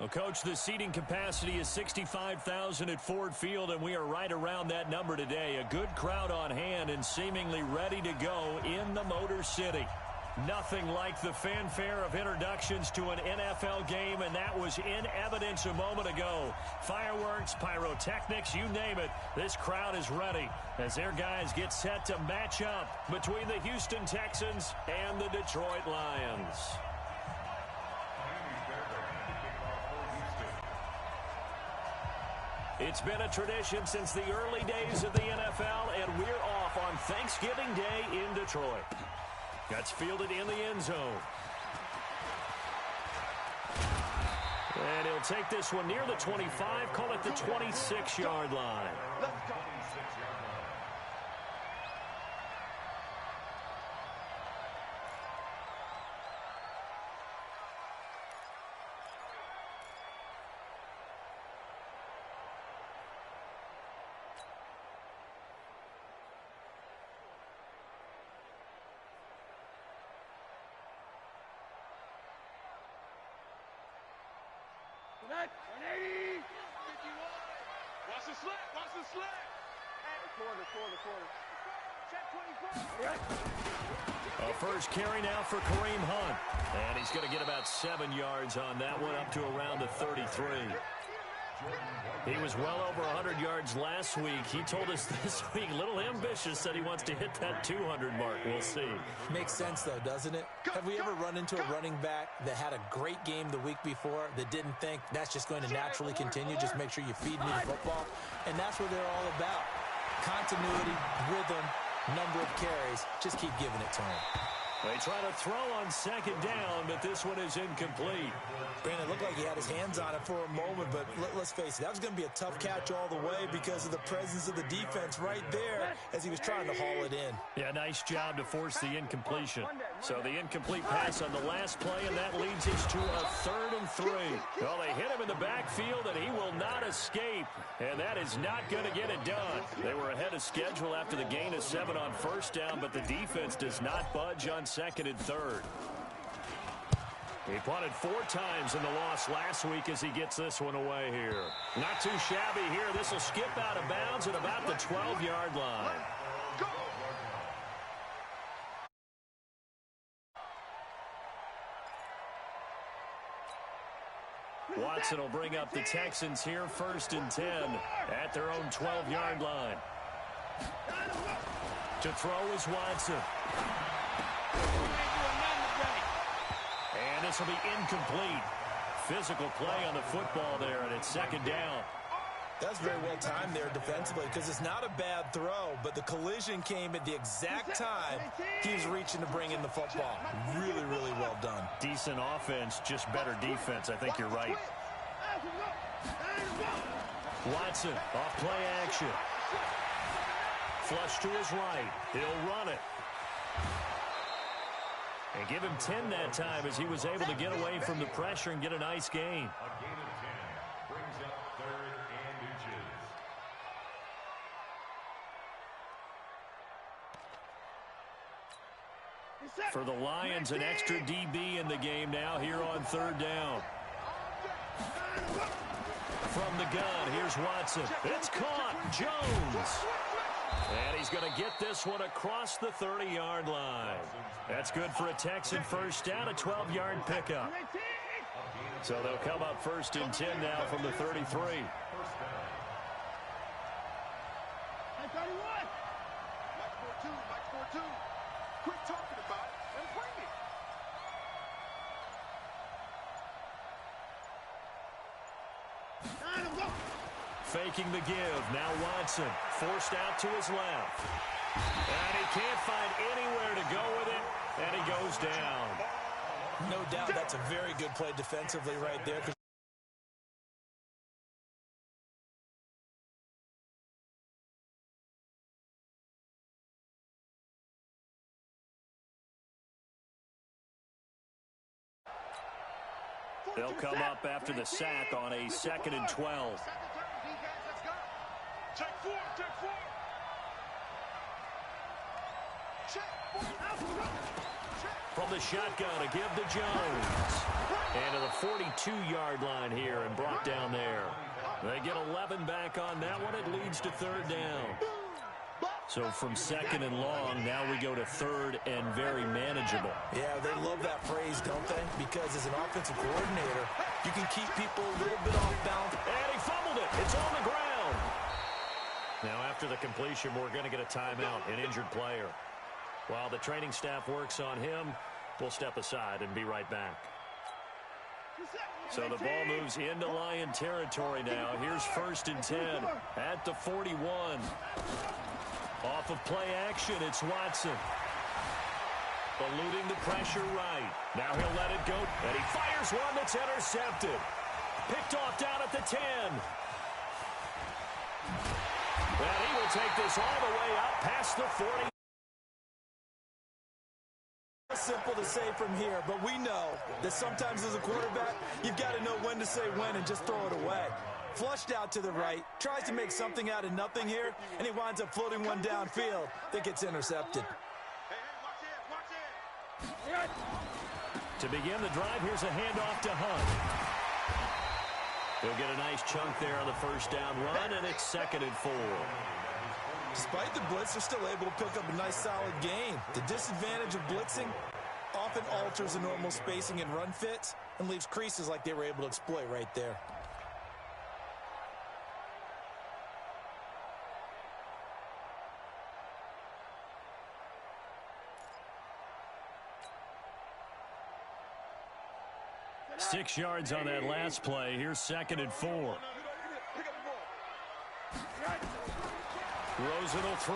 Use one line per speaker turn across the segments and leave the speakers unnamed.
Well, Coach, the seating capacity is 65,000 at Ford Field, and we are right around that number today. A good crowd on hand and seemingly ready to go in the Motor City. Nothing like the fanfare of introductions to an NFL game, and that was in evidence a moment ago. Fireworks, pyrotechnics, you name it. This crowd is ready as their guys get set to match up between the Houston Texans and the Detroit Lions. It's been a tradition since the early days of the NFL, and we're off on Thanksgiving Day in Detroit. That's fielded in the end zone. And he'll take this one near the 25, call it the 26-yard line.
Let's go.
Watch the slant. Watch the slant.
Quarter. Check 24.
A first carry now for Kareem Hunt. And he's going to get about 7 yards on that one, up to around the 33. He was well over 100 yards last week. He told us this week, a little ambitious, said he wants to hit that 200 mark. We'll see.
Makes sense, though, doesn't it? Have we ever run into a running back that had a great game the week before that didn't think that's just going to naturally continue? Just make sure you feed me the football. And that's what they're all about. Continuity, rhythm, number of carries. Just keep giving it to him.
They try to throw on second down, but this one is incomplete.
Brandon, it looked like he had his hands on it for a moment, but let's face it, that was going to be a tough catch all the way because of the presence of the defense right there as he was trying to haul it in.
Yeah, nice job to force the incompletion. So the incomplete pass on the last play, and that leads us to a 3rd and 3. Well, they hit him in the backfield, and he will not escape, and that is not going to get it done. They were ahead of schedule after the gain of 7 on first down, but the defense does not budge on 2nd and 3rd. He punted 4 times in the loss last week as he gets this one away here. Not too shabby here. This will skip out of bounds at about the 12-yard line. Watson will bring up the Texans here, 1st and 10 at their own 12-yard line. To throw is Watson. And this will be incomplete. Physical play on the football there, and it's 2nd down.
That's very well timed there defensively because it's not a bad throw, but the collision came at the exact time he was reaching to bring in the football. Really, really well done.
Decent offense, just better defense. I think you're right. Watson, off play action. Flush to his right. He'll run it. And give him 10 that time as he was able to get away from the pressure and get a nice gain.
A gain of 10 brings up 3rd and inches.
For the Lions, an extra DB in the game now here on 3rd down. From the gun, here's Watson. It's caught. Jones. And he's going to get this one across the 30-yard line. That's good for a Texan first down, a 12-yard pickup. So they'll come up 1st and 10 now from the 33.
Hey, 31. Mike 4-2. Quit talking about it and bring it.
Faking the give. Now Watson forced out to his left. And he can't find anywhere to go with it, and he goes down.
No doubt that's a very good play defensively right there.
They'll come up after the sack on a 2nd and 12.
Check 4.
From the shotgun, a give to Jones. And to the 42-yard line here and brought down there. They get 11 back on that one. It leads to third down. So from second and long, now we go to third and very manageable.
Yeah, they love that phrase, don't they? Because as an offensive coordinator, you can keep people a little bit off balance.
And he fumbled it. It's on the ground. Now after the completion, we're going to get a timeout, an injured player. While the training staff works on him, we'll step aside and be right back. So the ball moves into Lion territory now. Here's 1st and 10 at the 41. Off of play action, it's Watson. Eluding the pressure right. Now he'll let it go, and he fires one that's intercepted. Picked off down at the 10. And he will take this all the way out past the 40.
Simple to say from here, but we know that sometimes as a quarterback, you've got to know when to say when and just throw it away. Flushed out to the right, tries to make something out of nothing here, and he winds up floating one downfield that gets intercepted.
To begin the drive, here's a handoff to Hunt. He'll get a nice chunk there on the first down run, and it's 2nd and 4.
Despite the blitz, they're still able to pick up a nice solid gain. The disadvantage of blitzing often alters the normal spacing and run fits and leaves creases like they were able to exploit right there.
Six yards on that last play. Here's 2nd and 4. Rosen will throw.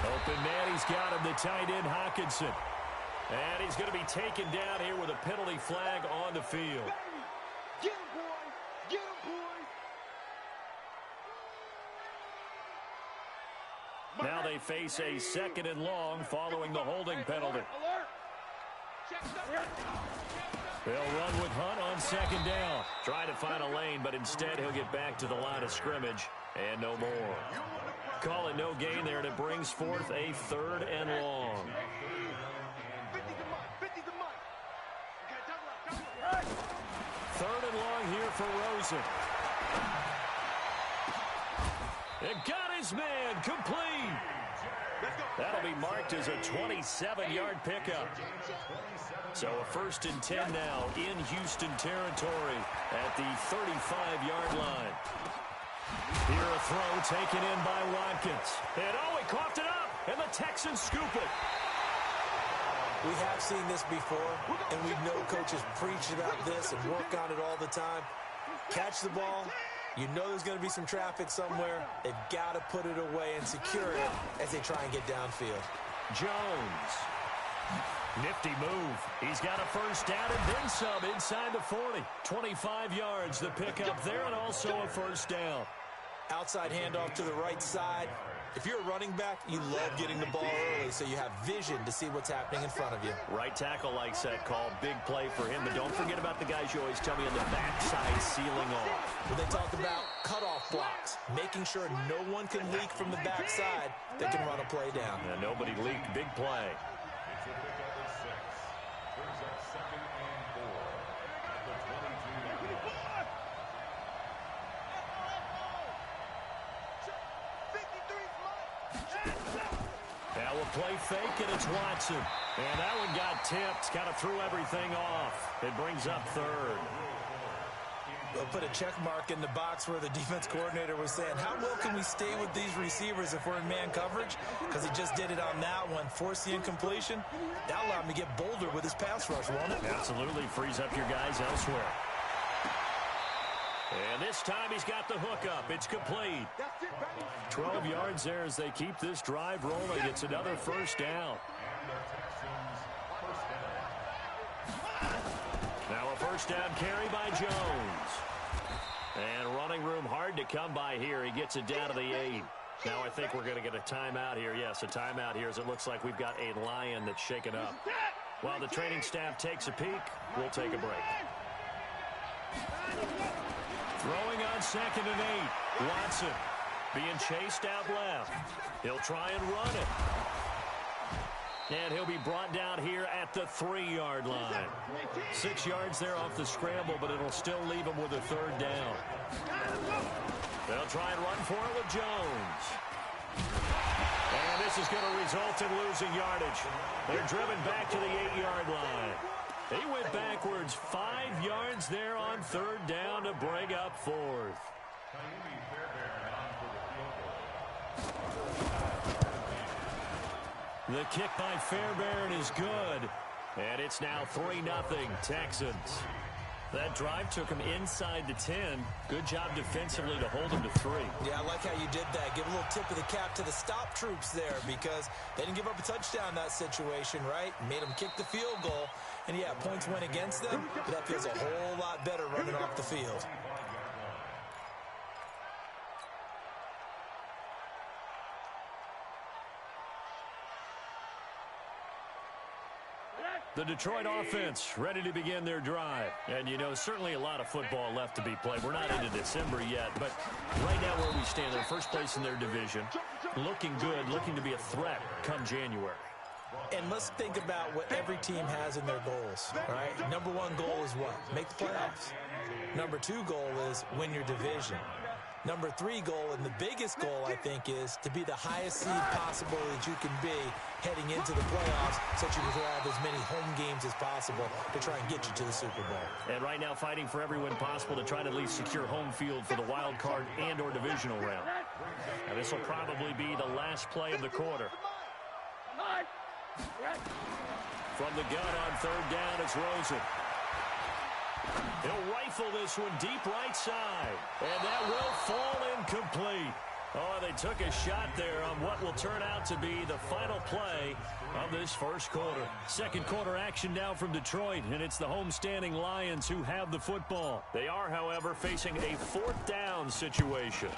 Open man, he's got him, the tight end Hawkinson. And he's going to be taken down here with a penalty flag on the field.
Get him, boys! Get him, boys!
Now they face a 2nd and long following the holding penalty. They'll run with Hunt on 2nd down. Try to find a lane, but instead he'll get back to the line of scrimmage and no more. Call it no gain there, and it brings forth a 3rd and long. 3rd and long here for Rosen. It got his man complete. That'll be marked as a 27-yard pickup. So a 1st and 10 now in Houston territory at the 35-yard line. Here a throw taken in by Watkins. And he coughed it up, and the Texans scoop it.
We have seen this before, and we know coaches preach about this and work on it all the time. Catch the ball. You know there's going to be some traffic somewhere. They've got to put it away and secure it as they try and get downfield.
Jones. Nifty move. He's got a 1st down and then some inside the 40. 25 yards the pickup there, and also a 1st down.
Outside handoff to the right side. If you're a running back, you love getting the ball early so you have vision to see what's happening in front of you.
Right tackle likes that call. Big play for him. But don't forget about the guys you always tell me on the backside sealing off.
When they talk about cutoff blocks, making sure no one can leak from the backside that can run a play down.
And nobody leaked. Big play. Play fake, and it's Watson. And that one got tipped. Kind of threw everything off. It brings up 3rd.
They'll put a check mark in the box where the defense coordinator was saying, how well can we stay with these receivers if we're in man coverage? Because he just did it on that one. Force the incompletion. That allowed him to get bolder with his pass rush, won't it?
Absolutely. Frees up your guys elsewhere. And this time he's got the hook up. It's complete. 12 yards there as they keep this drive rolling. It's another 1st down. Now a 1st down carry by Jones. And running room hard to come by here. He gets it down to the 8. Now I think we're going to get a timeout here. Yes, a timeout here as it looks like we've got a Lion that's shaken up. While the training staff takes a peek, we'll take a break. Throwing on 2nd and 8. Watson being chased out left. He'll try and run it. And he'll be brought down here at the 3-yard line. 6 yards there off the scramble, but it'll still leave him with a 3rd down. They'll try and run for it with Jones. And this is going to result in losing yardage. They're driven back to the 8-yard line. He went backwards 5 yards there on 3rd down to bring up 4th. The kick by Fairbairn is good. And it's now 3-0 Texans. That drive took him inside the 10. Good job defensively to hold him to 3.
Yeah, I like how you did that. Give a little tip of the cap to the stop troops there because they didn't give up a touchdown in that situation, right? Made them kick the field goal. And, yeah, points went against them, but that feels a whole lot better running off the field.
The Detroit offense ready to begin their drive. And, you know, certainly a lot of football left to be played. We're not into December yet, but right now where we stand, they're first place in their division. Looking good, looking to be a threat come January.
And let's think about what every team has in their goals, right? Number 1 goal is what? Make the playoffs. Number 2 goal is win your division. Number 3 goal, and the biggest goal, I think, is to be the highest seed possible that you can be heading into the playoffs so that you can have as many home games as possible to try and get you to the Super Bowl.
And right now fighting for every win possible to try to at least secure home field for the wild card and or divisional round. Now this will probably be the last play of the quarter. From the gun on 3rd down, it's Rosen. He'll rifle this one deep right side. And that will fall incomplete. Oh, they took a shot there on what will turn out to be the final play of this first quarter. Second quarter action now from Detroit, and it's the homestanding Lions who have the football. They are, however, facing a 4th down situation.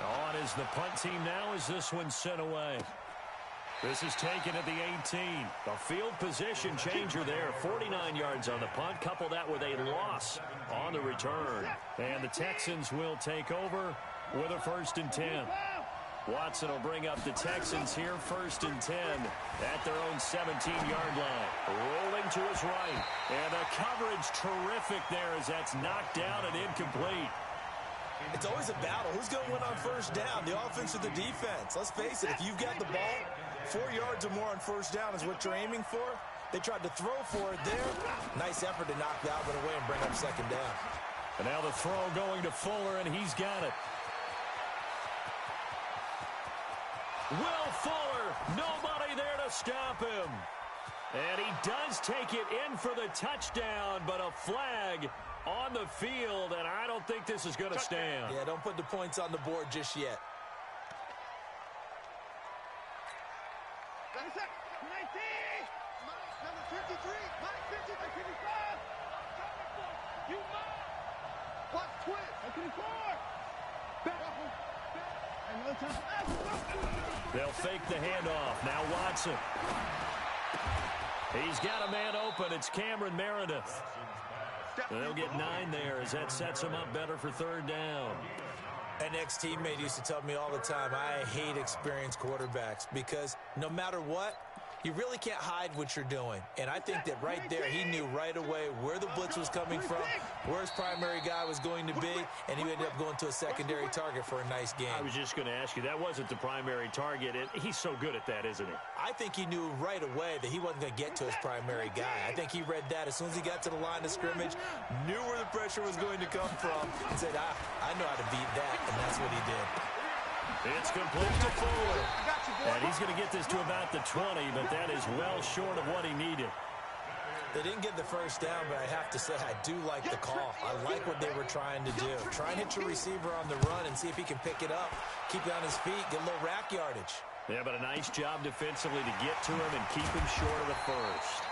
On is the punt team now as this one's sent away. This is taken at the 18. A field position changer there. 49 yards on the punt. Couple that with a loss on the return. And the Texans will take over with a 1st and 10. Watson will bring up the Texans here. 1st and 10 at their own 17-yard line. Rolling to his right. And the coverage terrific there as that's knocked down and incomplete.
It's always a battle. Who's going to win on 1st down, the offense or the defense? Let's face it, if you've got the ball, 4 yards or more on 1st down is what you're aiming for. They tried to throw for it there. Nice effort to knock that one away and bring up 2nd down.
And now the throw going to Fuller, and he's got it. Will Fuller, nobody there to stop him. And he does take it in for the touchdown, but a flag on the field, and I don't think this is going to stand.
Yeah, don't put the points on the board just yet.
They'll fake the handoff. Now Watson. He's got a man open. It's Cameron Meredith. They'll get 9 there as that sets him up better for 3rd down.
An ex-teammate used to tell me all the time, I hate experienced quarterbacks because no matter what, you really can't hide what you're doing. And I think that right there, he knew right away where the blitz was coming from, where his primary guy was going to be, and he ended up going to a secondary target for a nice game.
I was just going to ask you, that wasn't the primary target, and he's so good at that, isn't he?
I think he knew right away that he wasn't going to get to his primary guy. I think he read that as soon as he got to the line of scrimmage, knew where the pressure was going to come from, and said, I know how to beat that, and that's what he did.
It's complete to Fuller. And he's going to get this to about the 20, but that is well short of what he needed.
They didn't get the 1st down, but I have to say I do like the call. I like what they were trying to do. Try and hit your receiver on the run and see if he can pick it up, keep it on his feet, get a little rack yardage.
Yeah, but a nice job defensively to get to him and keep him short of the 1st.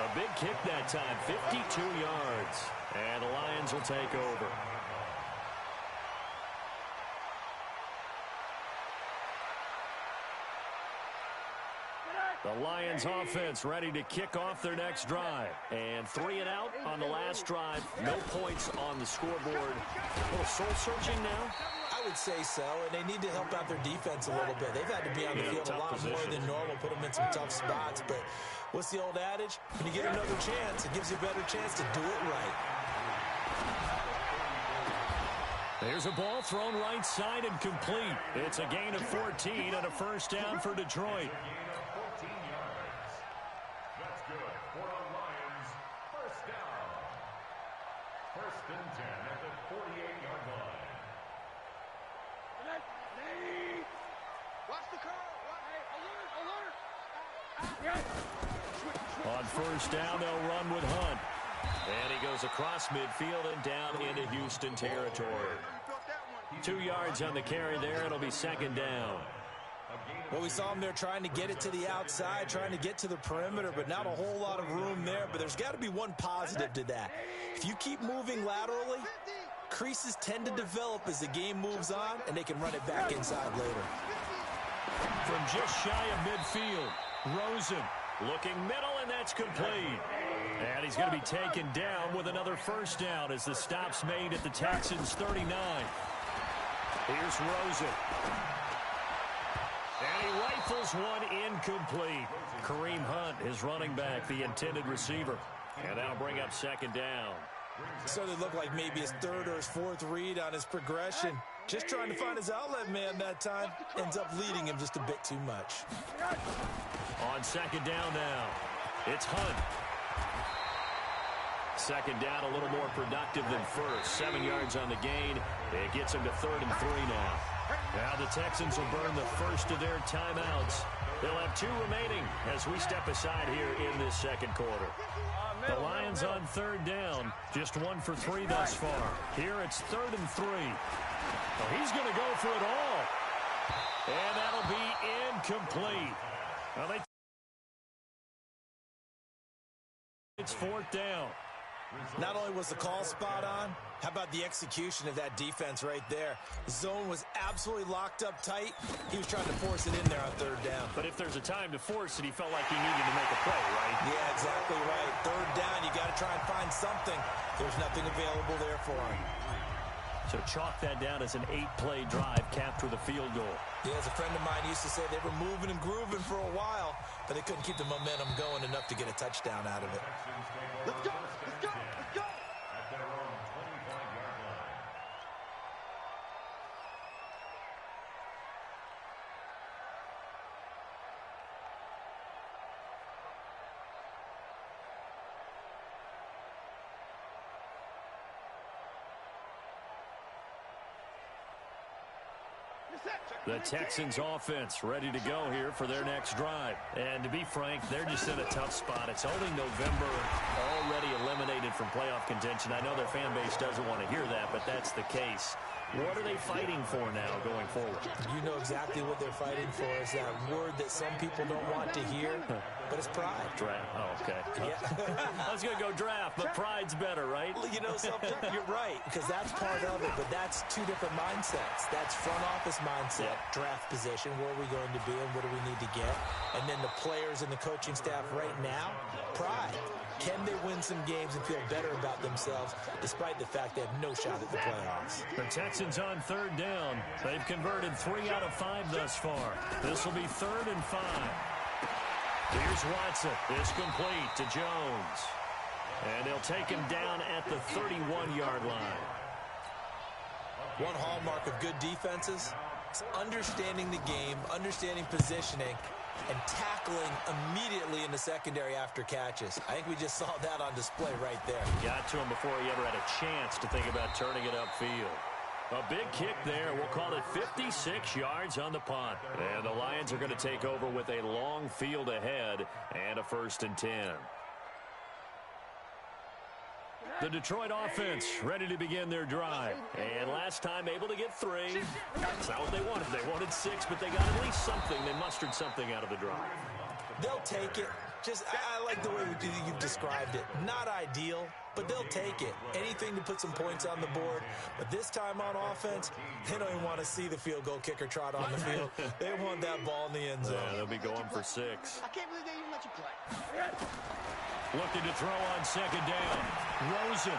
A big kick that time, 52 yards. And the Lions will take over. The Lions offense ready to kick off their next drive. And 3 and out on the last drive. No points on the scoreboard. A little soul-searching now.
I I would say so, and they need to help out their defense a little bit. They've had to be on the field a lot more than normal, put them in some tough spots. But what's the old adage? When you get another chance, it gives you a better chance to do it right.
There's a ball thrown right side and complete. It's a gain of 14 and a first down for Detroit.
That's good for a Lions first down. First and 10 at the 48-yard line.
Watch the curl. Alert.
On first down, they'll run with Hunt. And he goes across midfield and down into Houston territory. 2 yards on the carry there. It'll be second down.
Well, we saw him there trying to get it to the outside, trying to get to the perimeter, but not a whole lot of room there. But there's got to be one positive to that. If you keep moving laterally, creases tend to develop as the game moves on, and they can run it back inside later.
From just shy of midfield, Rosen looking middle, and that's complete. And he's going to be taken down with another first down as the stop's made at the Texans' 39. Here's Rosen. And he rifles one incomplete. Kareem Hunt, his running back, the intended receiver. And that'll bring up second down.
So they look like maybe his third or his fourth read on his progression. Just trying to find his outlet man that time. Ends up leading him just a bit too much.
On second down now, it's Hunt. Second down, a little more productive than first. 7 yards on the gain. It gets him to 3rd and 3 now. Now the Texans will burn the first of their timeouts. They'll have 2 remaining as we step aside here in this second quarter. The Lions on third down, just 1 for 3 thus far. Here it's 3rd and 3. Well, he's going to go for it all. And that'll be incomplete. Well, it's 4th down.
Not only was the call spot on, how about the execution of that defense right there? The zone was absolutely locked up tight. He was trying to force it in there on third down.
But if there's a time to force it, he felt like he needed to make a play, right?
Yeah, exactly right. Third down, you got to try and find something. There's nothing available there for him.
So chalk that down as an 8-play drive capped with a field goal.
Yeah, as a friend of mine used to say, they were moving and grooving for a while, but they couldn't keep the momentum going enough to get a touchdown out of it.
Let's go. Let's go. Let's go.
At their own 25-yard line.
The Texans offense ready to go here for their next drive. And to be frank, they're just in a tough spot. It's only November, already eliminated from playoff contention. I know their fan base doesn't want to hear that, but that's the case. What are they fighting for now going forward?
You know exactly what they're fighting for. Is that word that some people don't want to hear, but it's pride.
Draft. Oh, okay.
Yeah.
I was going to go draft, but pride's better, right?
Well, you know something? You're right, because that's part of it, but that's 2 different mindsets. That's front office mindset, draft position, where are we going to be and what do we need to get? And then the players and the coaching staff right now, pride. Can they win some games and feel better about themselves despite the fact they have no shot at the playoffs?
The Texans on third down. They've converted 3 out of 5 thus far. This will be 3rd and 5. Here's Watson. It's complete to Jones. And they'll take him down at the 31-yard line.
One hallmark of good defenses is understanding the game, understanding positioning, and tackling immediately in the secondary after catches. I think we just saw that on display right there.
Got to him before he ever had a chance to think about turning it upfield. A big kick there. We'll call it 56 yards on the punt. And the Lions are going to take over with a long field ahead and a 1st and 10. The Detroit offense ready to begin their drive. And last time able to get 3. That's not what they wanted. They wanted 6, but they got at least something. They mustered something out of the drive.
They'll take it. I like the way you've described it. Not ideal, but they'll take it. Anything to put some points on the board. But this time on offense, they don't even want to see the field goal kicker trot on the field. They want that ball in the end zone.
Yeah, they'll be going for 6.
I can't believe they even let you play.
Looking to throw on second down. Rosen.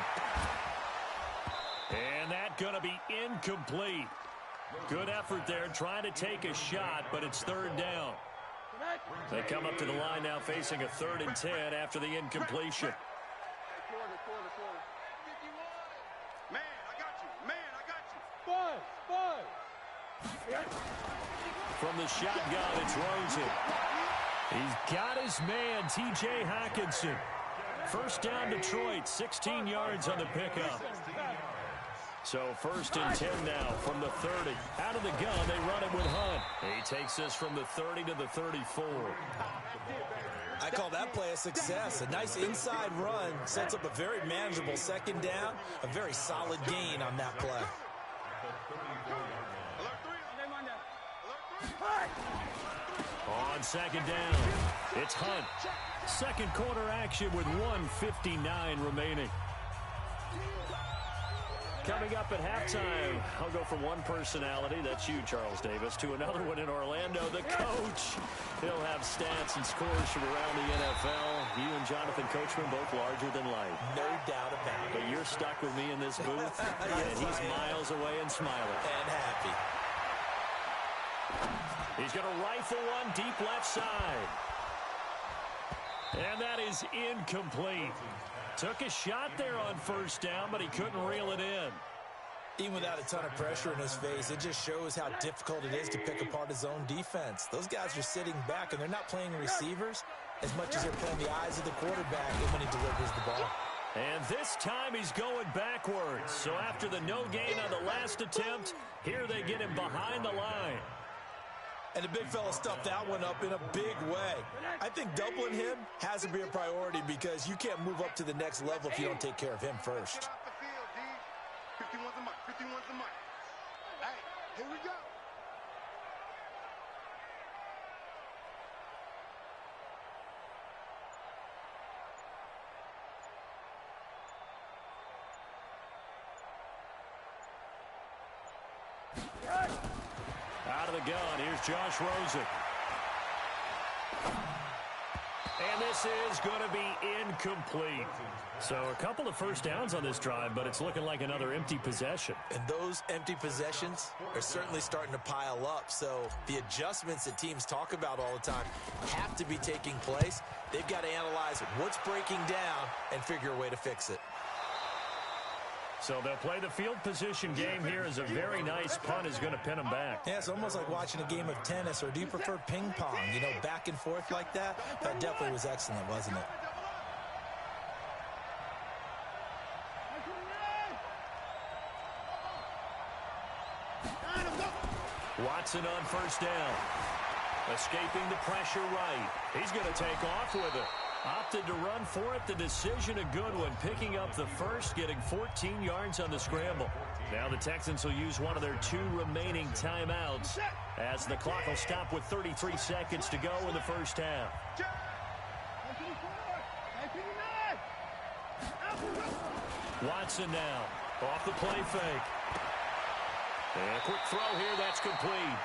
And that's going to be incomplete. Good effort there, trying to take a shot, but it's third down. They come up to the line now facing a 3rd and 10 after the incompletion.
Man, I got you. Man, I got you.
From the shotgun, it's Rosen. He's got his man, T.J. Hockenson. First down, Detroit, 16 yards on the pickup. So 1st and 10 now from the 30. Out of the gun, they run it with Hunt. He takes this from the 30 to the 34.
I call that play a success. A nice inside run sets up a very manageable 2nd down. A very solid gain on that play.
On 2nd down, it's Hunt. 2nd quarter action with 1:59 remaining. Coming up at halftime, I'll go from one personality, that's you, Charles Davis, to another one in Orlando, the coach. He'll have stats and scores from around the NFL. You and Jonathan Coachman both larger than life.
No doubt about it.
But you're stuck with me in this booth, and he's miles away and smiling.
And happy.
He's going to rifle one deep left side. And that is incomplete. Took a shot there on 1st down, but he couldn't reel it in.
Even without a ton of pressure in his face, it just shows how difficult it is to pick apart his own defense. Those guys are sitting back, and they're not playing receivers as much as they're playing the eyes of the quarterback when he delivers the ball.
And this time he's going backwards. So after the no gain on the last attempt, here they get him behind the line.
And the big fella stuffed that one up in a big way. I think doubling him has to be a priority because you can't move up to the next level if you don't take care of him first.
51's the money. 51's the money. Hey, here we go.
Out of the gun, here's Josh Rosen. And this is going to be incomplete. So a couple of 1st downs on this drive, but it's looking like another empty possession.
And those empty possessions are certainly starting to pile up. So the adjustments that teams talk about all the time have to be taking place. They've got to analyze what's breaking down and figure a way to fix it.
So they'll play the field position game here as a very nice punt is going to pin them back.
Yeah, it's almost like watching a game of tennis, or do you prefer ping pong? You know, back and forth like that? That definitely was excellent, wasn't it?
Watson on 1st down. Escaping the pressure right. He's going to take off with it. Opted to run for it. The decision a good one. Picking up the 1st, getting 14 yards on the scramble. Now the Texans will use one of their 2 remaining timeouts as the clock will stop with 33 seconds to go in the 1st half. Watson now off the play fake. And a quick throw here, that's complete.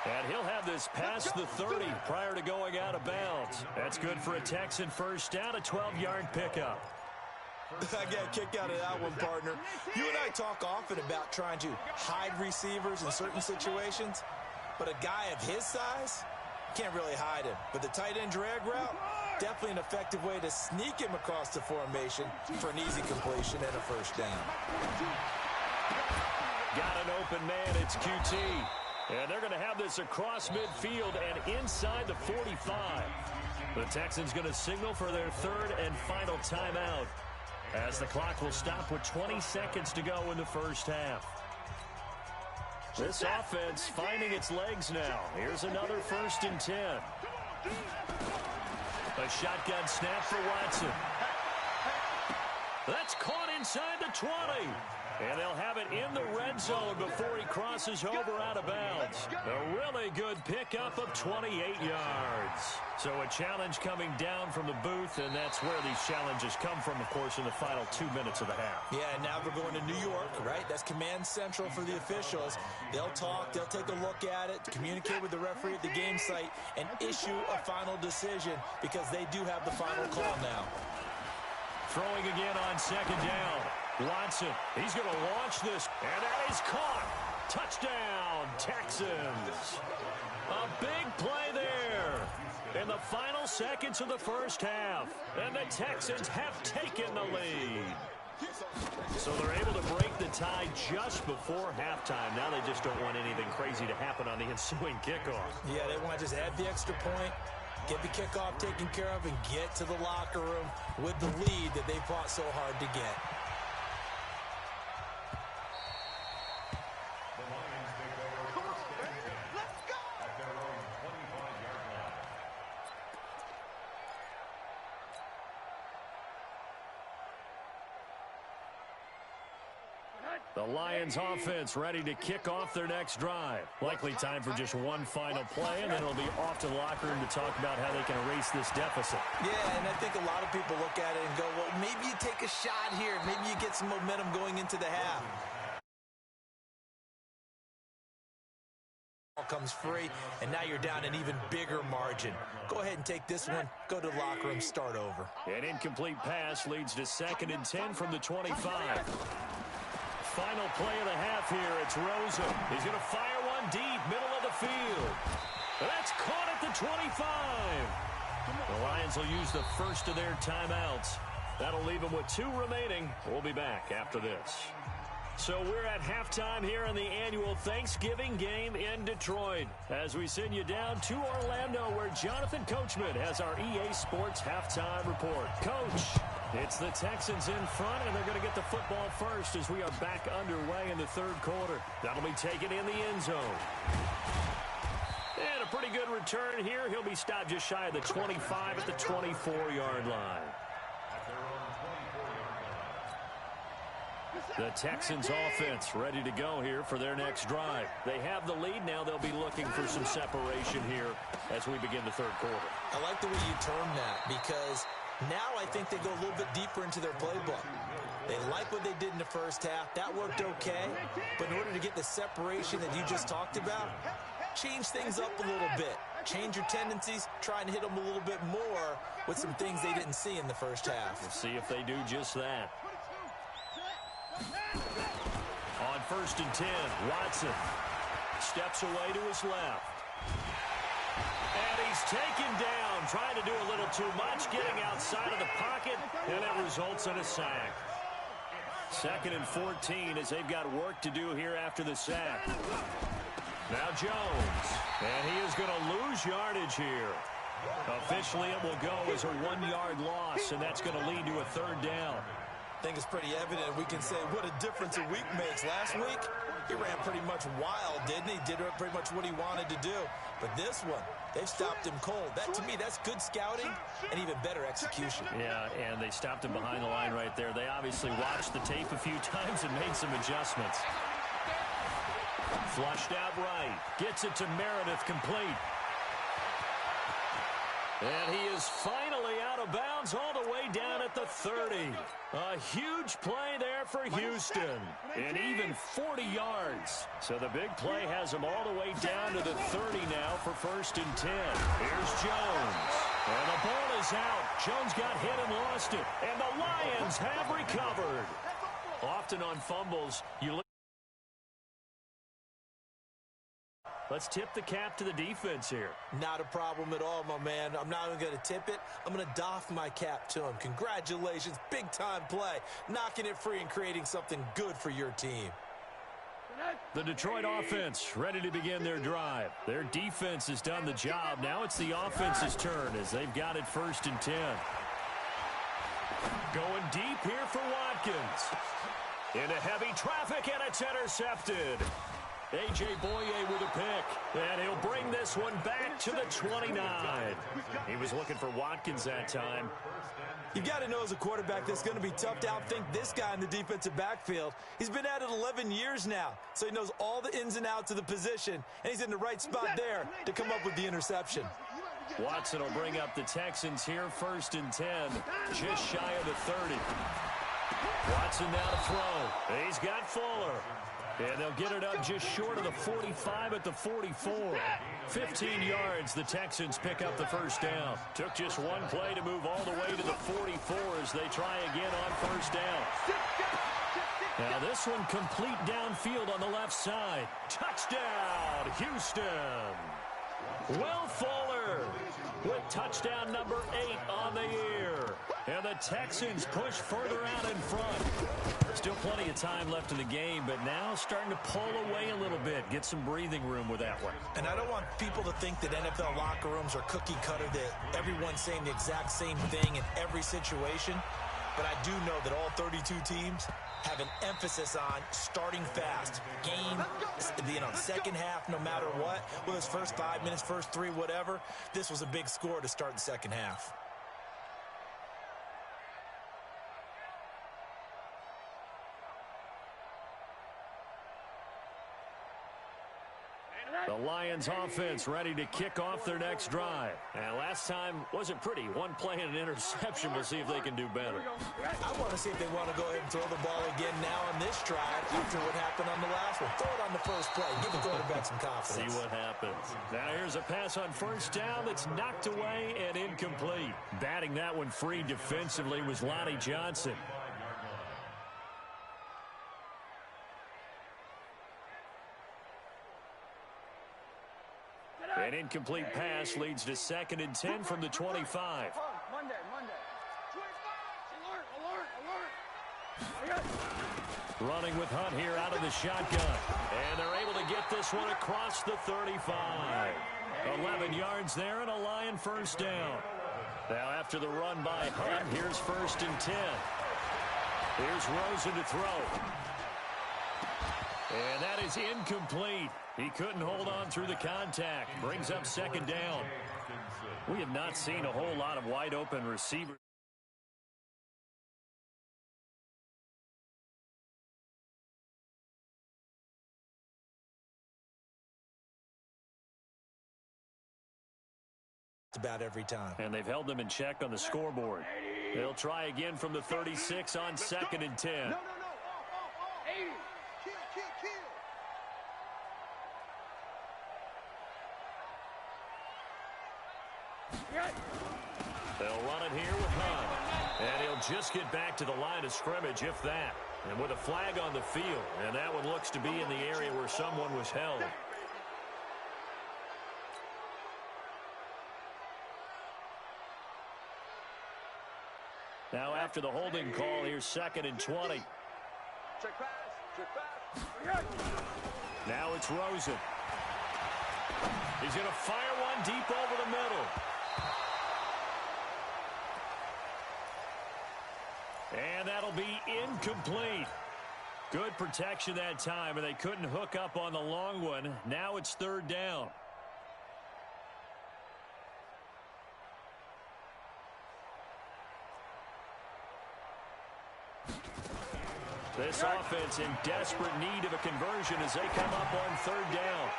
And he'll have this past the 30 prior to going out of bounds. That's good for a Texan 1st down, a 12-yard pickup.
I got a kick out of that one, partner. You and I talk often about trying to hide receivers in certain situations, but a guy of his size can't really hide him. But the tight end drag route, definitely an effective way to sneak him across the formation for an easy completion and a 1st down.
Got an open man, it's QT. And they're going to have this across midfield and inside the 45. The Texans going to signal for their 3rd and final timeout as the clock will stop with 20 seconds to go in the 1st half. This offense finding its legs now. Here's another 1st and 10. A shotgun snap for Watson. That's caught inside the 20. And they'll have it in the red zone before he crosses over out of bounds. A really good pickup of 28 yards. So a challenge coming down from the booth, and that's where these challenges come from, of course, in the final 2 minutes of the half.
Yeah, and now we're going to New York, right? That's command central for the officials. They'll talk, they'll take a look at it, communicate with the referee at the game site, and issue a final decision because they do have the final call now.
Throwing again on 2nd down. Watson, he's going to launch this, and that is caught. Touchdown, Texans. A big play there in the final seconds of the first half. And the Texans have taken the lead. So they're able to break the tie just before halftime. Now they just don't want anything crazy to happen on the ensuing kickoff.
Yeah, they want to just add the extra point, get the kickoff taken care of, and get to the locker room with the lead that they fought so hard to get.
The Lions offense ready to kick off their next drive. Likely time for just one final play, and then it'll be off to the locker room to talk about how they can erase this deficit.
Yeah, and I think a lot of people look at it and go, well, maybe you take a shot here. Maybe you get some momentum going into the half. Comes free, and now you're down an even bigger margin. Go ahead and take this one, go to the locker room, start over.
An incomplete pass leads to 2nd and 10 from the 25. Final play of the half here. It's Rosen. He's going to fire one deep, middle of the field. That's caught at the 25. The Lions will use the first of their timeouts. That'll leave them with 2 remaining. We'll be back after this. So we're at halftime here in the annual Thanksgiving game in Detroit as we send you down to Orlando where Jonathan Coachman has our EA Sports halftime report. Coach, it's the Texans in front, and they're going to get the football first as we are back underway in the 3rd quarter. That'll be taken in the end zone. And a pretty good return here. He'll be stopped just shy of the 25 at the 24-yard line. The Texans offense ready to go here for their next drive. They have the lead now. They'll be looking for some separation here as we begin the 3rd quarter.
I like the way you term that because now I think they go a little bit deeper into their playbook. They like what they did in the first half. That worked okay. But in order to get the separation that you just talked about, change things up a little bit. Change your tendencies. Try and hit them a little bit more with some things they didn't see in the first half.
We'll see if they do just that. On 1st and 10, Watson steps away to his left. And he's taken down, trying to do a little too much, getting outside of the pocket, and it results in a sack. 2nd and 14 as they've got work to do here after the sack. Now Jones, and he is going to lose yardage here. Officially, it will go as a 1-yard loss, and that's going to lead to a 3rd down.
I think it's pretty evident. We can say what a difference a week makes. Last week, he ran pretty much wild, didn't he? Did pretty much what he wanted to do. But this one, they've stopped him cold. That, to me, that's good scouting and even better execution.
Yeah, and they stopped him behind the line right there. They obviously watched the tape a few times and made some adjustments. Flushed out right. Gets it to Meredith, complete. And he is finally out of bounds all the way down at the 30. A huge play there for Houston. And even 40 yards. So the big play has him all the way down to the 30 now for 1st and 10. Here's Jones. And the ball is out. Jones got hit and lost it. And the Lions have recovered. Often on fumbles, you look. Let's tip the cap to the defense here.
Not a problem at all, my man. I'm not even going to tip it. I'm going to doff my cap to him. Congratulations. Big-time play. Knocking it free and creating something good for your team.
The Detroit offense ready to begin their drive. Their defense has done the job. Now it's the offense's turn as they've got it 1st and 10. Going deep here for Watkins. Into heavy traffic, and it's intercepted. A.J. Boye with a pick, and he'll bring this one back to the 29. He was looking for Watkins that time.
You've got to know as a quarterback that's going to be tough to outthink this guy in the defensive backfield. He's been at it 11 years now, so he knows all the ins and outs of the position, and he's in the right spot there to come up with the interception.
Watson will bring up the Texans here 1st and 10, just shy of the 30. Watson now to throw. He's got Fuller. And they'll get it up just short of the 45 at the 44. 15 yards, the Texans pick up the 1st down. Took just one play to move all the way to the 44 as they try again on 1st down. Now this one complete downfield on the left side. Touchdown, Houston. Will Fuller with touchdown number 8 on the year. And the Texans push further out in front. Still plenty of time left in the game, but now starting to pull away a little bit. Get some breathing room with that one.
And I don't want people to think that NFL locker rooms are cookie cutter, that everyone's saying the exact same thing in every situation. But I do know that all 32 teams have an emphasis on starting fast. Game, second half, no matter what. Whether it's first 5 minutes, first 3, whatever. This was a big score to start the second half.
The Lions offense ready to kick off their next drive. And last time wasn't pretty. One play and an interception. We'll see if they can do better.
I want to see if they want to go ahead and throw the ball again now on this drive after what happened on the last one. Throw it on the first play. Give the quarterback some confidence.
See what happens. Now here's a pass on first down that's knocked away and incomplete. Batting that one free defensively was Lonnie Johnson. An incomplete pass leads to 2nd and 10 from the 25. Running with Hunt here out of the shotgun. And they're able to get this one across the 35. 11 yards there and a Lion first down. Now after the run by Hunt, here's 1st and 10. Here's Rosen to throw. And that is incomplete. He couldn't hold on through the contact. Brings up 2nd down. We have not seen a whole lot of wide open receivers.
About every time.
And they've held them in check on the scoreboard. They'll try again from the 36 on 2nd and 10.
No. 80. Kill.
They'll run it here with Hunt. And he'll just get back to the line of scrimmage, if that. And with a flag on the field. And that one looks to be in the area where someone was held. Now after the holding call, here's 2nd and 20.
Check pass.
Now it's Rosen. He's going to fire one deep over the middle. And that'll be incomplete. Good protection that time, and they couldn't hook up on the long one. Now it's 3rd down. This offense in desperate need of a conversion as they come up on 3rd down.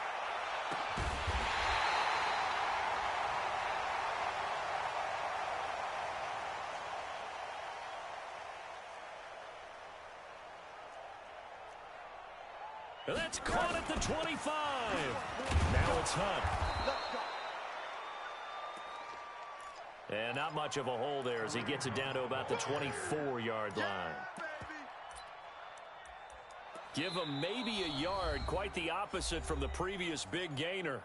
That's caught at the 25. Now it's Hunt. And not much of a hole there as he gets it down to about the 24-yard line. Give him maybe a yard, quite the opposite from the previous big gainer.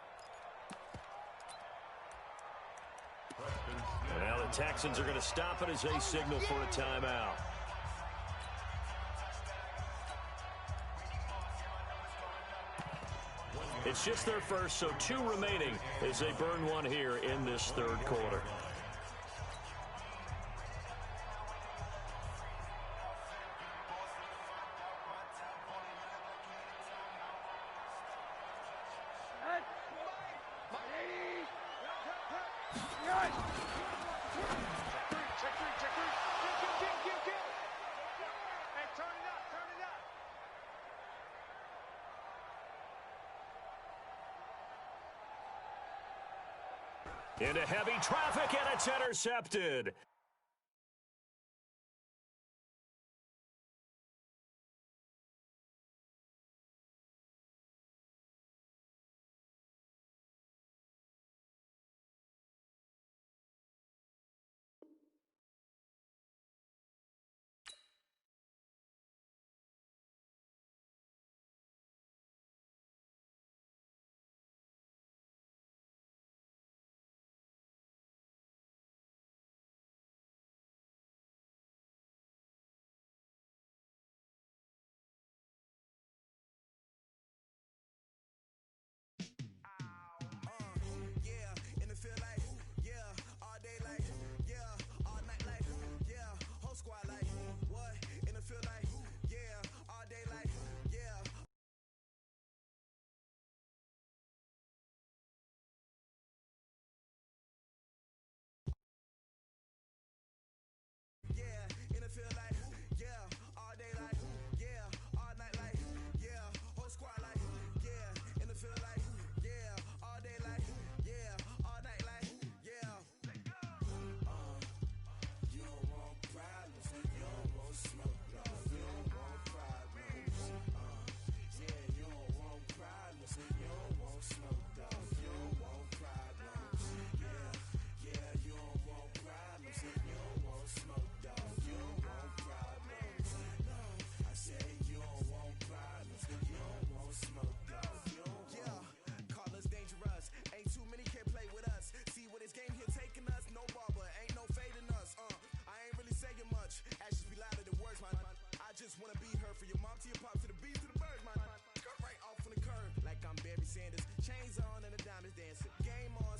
And now the Texans are going to stop it as they signal for a timeout. It's just their first, so 2 remaining as they burn one here in this 3rd quarter. Into heavy traffic, and it's intercepted.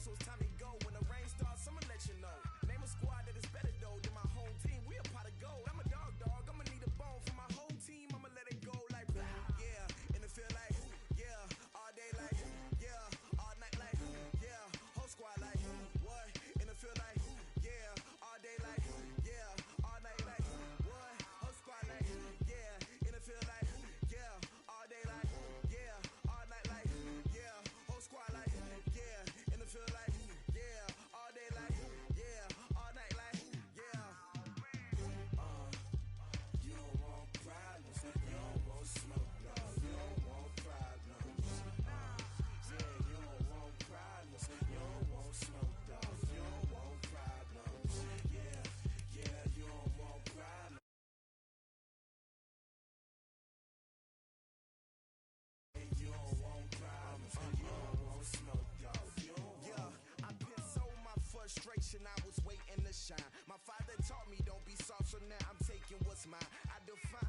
so it's time to go. When the rain starts, I'ma let you know. Name a squad that is better though than my home team. We a pot of gold. I'm a dog. I'ma need a bone for my whole team. I'ma let it go like yeah. And it feel like yeah. All day like yeah. All night like yeah. Whole squad like what? And it feel like yeah. All day like yeah. All night like what? Whole squad like yeah. And it feel like yeah. All day like yeah. All night like yeah. Whole squad like yeah. And it feel like yeah. All day like yeah. All night like yeah. You don't want problems. You don't want smoke, no. You don't want problems. Yeah, you don't want problems. You don't want smoke, dog. You don't want problems. Yeah, you don't want problems. You don't want problems. You don't want smoke, dog. Yeah, I pissed so my frustration. I was waiting to shine. My father taught me don't be soft, so now I'm taking what's mine. I define